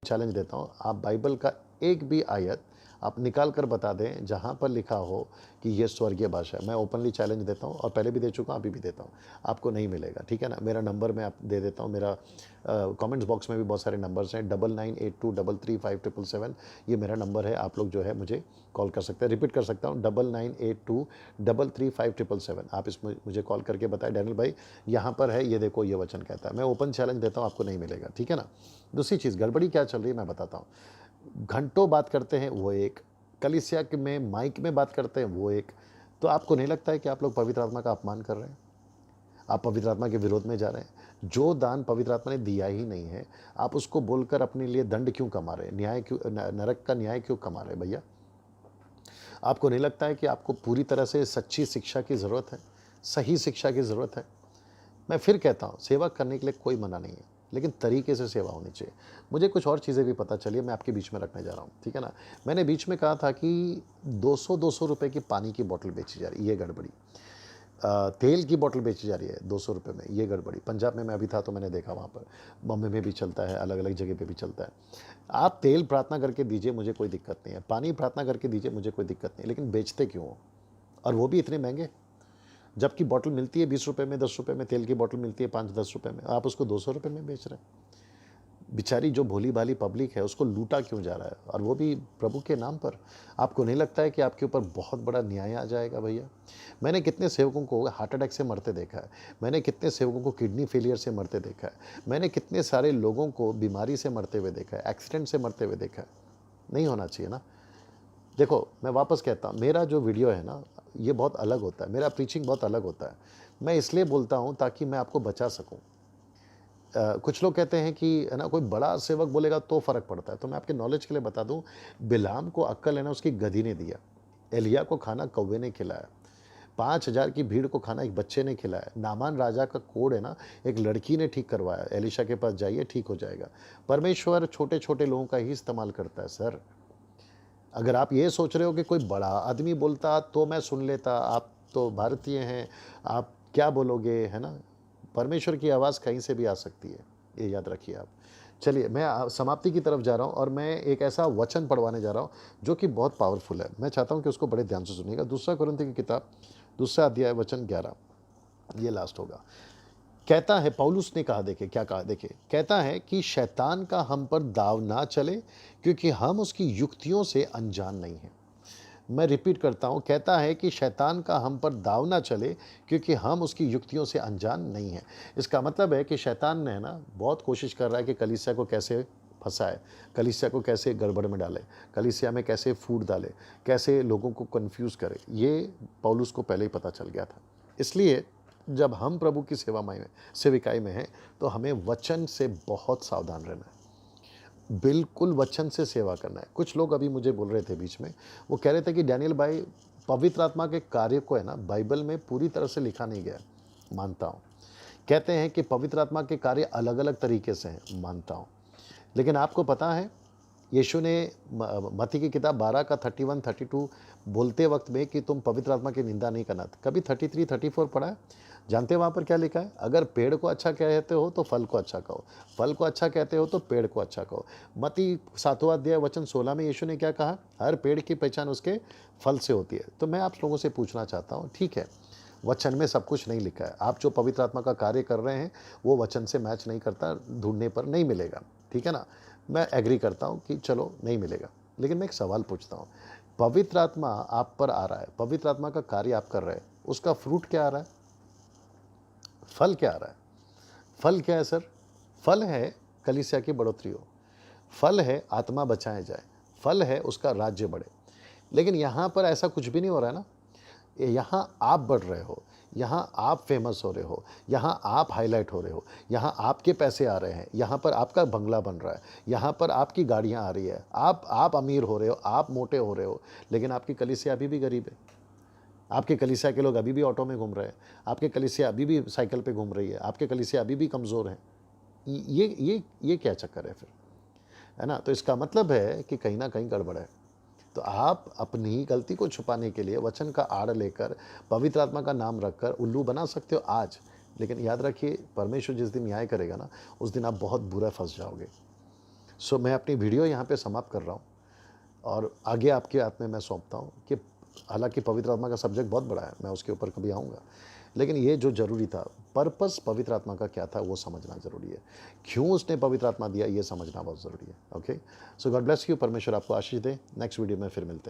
Challenge देता हूँ, आप बाइबल का एक भी आयत आप निकाल कर बता दें जहाँ पर लिखा हो कि ये स्वर्गीय भाषा है। मैं ओपनली चैलेंज देता हूँ और पहले भी दे चुका हूँ, अभी भी देता हूँ। आपको नहीं मिलेगा, ठीक है ना? मेरा नंबर मैं आप दे देता हूँ। मेरा कमेंट्स बॉक्स में भी बहुत सारे नंबर्स हैं, 9982335777। ये मेरा नंबर है, आप लोग जो है मुझे कॉल कर सकते हैं। रिपीट कर सकता हूँ, 9982335777। आप इसमें मुझे कॉल करके बताएं, डैनियल भाई यहाँ पर है, ये देखो ये वचन कहता है। मैं ओपन चैलेंज देता हूँ, आपको नहीं मिलेगा, ठीक है ना? दूसरी चीज़, गड़बड़ी क्या चल रही है मैं बताता हूँ। घंटों बात करते हैं वो एक, कलीसिया के में माइक में बात करते हैं वो एक। तो आपको नहीं लगता है कि आप लोग पवित्र आत्मा का अपमान कर रहे हैं? आप पवित्र आत्मा के विरोध में जा रहे हैं? जो दान पवित्र आत्मा ने दिया ही नहीं है, आप उसको बोलकर अपने लिए दंड क्यों कमा रहे हैं? न्याय क्यों, नरक का न्याय क्यों कमा रहे हैं भैया? आपको नहीं लगता है कि आपको पूरी तरह से सच्ची शिक्षा की ज़रूरत है, सही शिक्षा की ज़रूरत है? मैं फिर कहता हूँ, सेवा करने के लिए कोई मना नहीं है, लेकिन तरीके से सेवा होनी चाहिए। मुझे कुछ और चीज़ें भी पता चली है, मैं आपके बीच में रखने जा रहा हूँ, ठीक है ना? मैंने बीच में कहा था कि 200-200 रुपए की पानी की बॉटल बेची जा रही है, ये गड़बड़ी। तेल की बॉटल बेची जा रही है 200 रुपए में, ये गड़बड़ी। पंजाब में मैं अभी था तो मैंने देखा वहाँ पर, बॉम्बे में भी चलता है, अलग-अलग जगह पे भी चलता है। आप तेल प्रार्थना करके दीजिए, मुझे कोई दिक्कत नहीं है। पानी प्रार्थना करके दीजिए, मुझे कोई दिक्कत नहीं है, लेकिन बेचते क्यों हो? और वो भी इतने महँगे? जबकि बॉटल मिलती है 20 रुपए में, 10 रुपए में तेल की बॉटल मिलती है 5-10 रुपए में, आप उसको 200 रुपए में बेच रहे हैं। बेचारी जो भोली-भाली पब्लिक है, उसको लूटा क्यों जा रहा है? और वो भी प्रभु के नाम पर। आपको नहीं लगता है कि आपके ऊपर बहुत बड़ा न्याय आ जाएगा भैया? मैंने कितने सेवकों को हार्ट अटैक से मरते देखा है। मैंने कितने सेवकों को किडनी फेलियर से मरते देखा है। मैंने कितने सारे लोगों को बीमारी से मरते हुए देखा है, एक्सीडेंट से मरते हुए देखा है। नहीं होना चाहिए ना? देखो, मैं वापस कहता हूँ, मेरा जो वीडियो है ना, ये बहुत अलग होता है, मेरा प्रीचिंग बहुत अलग होता है। मैं इसलिए बोलता हूँ ताकि मैं आपको बचा सकूँ। कुछ लोग कहते हैं कि है ना, कोई बड़ा सेवक बोलेगा तो फ़र्क पड़ता है, तो मैं आपके नॉलेज के लिए बता दूँ, बिलाम को अक्ल है ना, उसकी गधी ने दिया। एलिय्याह को खाना कौवे ने खिलाया। 5000 की भीड़ को खाना एक बच्चे ने खिलाया। नामान राजा का कोढ़ है ना, एक लड़की ने ठीक करवाया। एलीशा के पास जाइए, ठीक हो जाएगा। परमेश्वर छोटे-छोटे लोगों का ही इस्तेमाल करता है सर। अगर आप ये सोच रहे हो कि कोई बड़ा आदमी बोलता तो मैं सुन लेता, आप तो भारतीय हैं, आप क्या बोलोगे, है ना? परमेश्वर की आवाज़ कहीं से भी आ सकती है, ये याद रखिए आप। चलिए, मैं समाप्ति की तरफ जा रहा हूँ और मैं एक ऐसा वचन पढ़वाने जा रहा हूँ, जो कि बहुत पावरफुल है। मैं चाहता हूँ कि उसको बड़े ध्यान से सुनिएगा। दूसरा कोरिन्थियों की किताब, दूसरा अध्याय, वचन 11, ये लास्ट होगा। कहता है, पौलुस ने कहा, देखिए क्या कहा, देखिए कहता है कि शैतान का हम पर दाव ना चले, क्योंकि हम उसकी युक्तियों से अनजान नहीं हैं। मैं रिपीट करता हूँ, कहता है कि शैतान का हम पर दाव ना चले, क्योंकि हम उसकी युक्तियों से अनजान नहीं हैं। इसका मतलब है कि शैतान ने ना बहुत कोशिश कर रहा है कि कलीसिया को कैसे फंसाए, कलीसिया को कैसे गड़बड़ में डाले, कलीसिया में कैसे फूट डाले, कैसे लोगों को कन्फ्यूज़ करे। ये पौलुस को पहले ही पता चल गया था। इसलिए जब हम प्रभु की सेविकाई में हैं, तो हमें वचन से बहुत सावधान रहना है। बिल्कुल वचन से सेवा करना है। कुछ लोग अभी मुझे बोल रहे थे बीच में, वो कह रहे थे कि डैनियल भाई, पवित्र आत्मा के कार्य को है ना, बाइबल में पूरी तरह से लिखा नहीं गया है। मानता हूँ। कहते हैं कि पवित्र आत्मा के कार्य अलग-अलग तरीके से हैं, मानता हूँ। लेकिन आपको पता है, यीशु ने मत्ती की किताब 12 का 31-32 बोलते वक्त में कि तुम पवित्र आत्मा की निंदा नहीं करना। कभी 33-34 पढ़ा है? जानते हैं वहाँ पर क्या लिखा है? अगर पेड़ को अच्छा कहते हो तो फल को अच्छा कहो, फल को अच्छा कहते हो तो पेड़ को अच्छा कहो। मत्ती 7वां अध्याय वचन 16 में यीशु ने क्या कहा? हर पेड़ की पहचान उसके फल से होती है। तो मैं आप लोगों से पूछना चाहता हूँ, ठीक है, वचन में सब कुछ नहीं लिखा है। आप जो पवित्र आत्मा का कार्य कर रहे हैं, वो वचन से मैच नहीं करता, ढूँढने पर नहीं मिलेगा, ठीक है ना? मैं एग्री करता हूँ कि चलो नहीं मिलेगा। लेकिन मैं एक सवाल पूछता हूँ, पवित्र आत्मा आप पर आ रहा है, पवित्र आत्मा का कार्य आप कर रहे हैं, उसका फ्रूट क्या आ रहा है? फल क्या आ रहा है? फल क्या है सर? फल है कलीसिया की बढ़ोतरी हो, फल है आत्मा बचाए जाए, फल है उसका राज्य बढ़े। लेकिन यहाँ पर ऐसा कुछ भी नहीं हो रहा है ना। यहाँ आप बढ़ रहे हो, यहाँ आप फेमस हो रहे हो, यहाँ आप हाईलाइट हो रहे हो, यहाँ आपके पैसे आ रहे हैं, यहाँ पर आपका बंगला बन रहा है, यहाँ पर आपकी गाड़ियाँ आ रही है, आप अमीर हो रहे हो, आप मोटे हो रहे हो, लेकिन आपकी कलीसिया अभी भी गरीब है। आपके कलीसिया के लोग अभी भी ऑटो में घूम रहे हैं, आपके कलीसिया अभी भी साइकिल पे घूम रही है, आपके कलीसिया अभी भी कमज़ोर हैं। ये क्या चक्कर है फिर? है ना? तो इसका मतलब है कि कहीं न कहीं गड़बड़ है। तो आप अपनी गलती को छुपाने के लिए वचन का आड़ लेकर, पवित्र आत्मा का नाम रखकर उल्लू बना सकते हो आज, लेकिन याद रखिए, परमेश्वर जिस दिन न्याय करेगा ना, उस दिन आप बहुत बुरा फंस जाओगे। सो मैं अपनी वीडियो यहाँ पे समाप्त कर रहा हूँ और आगे आपके हाथ में मैं सौंपता हूँ कि हालांकि पवित्र आत्मा का सब्जेक्ट बहुत बड़ा है, मैं उसके ऊपर कभी आऊँगा, लेकिन ये जो ज़रूरी था, पर्पस पवित्र आत्मा का क्या था वो समझना ज़रूरी है। क्यों उसने पवित्र आत्मा दिया ये समझना बहुत ज़रूरी है। Okay, so God bless you, परमेश्वर आपको आशीष दे। नेक्स्ट वीडियो में फिर मिलते हैं।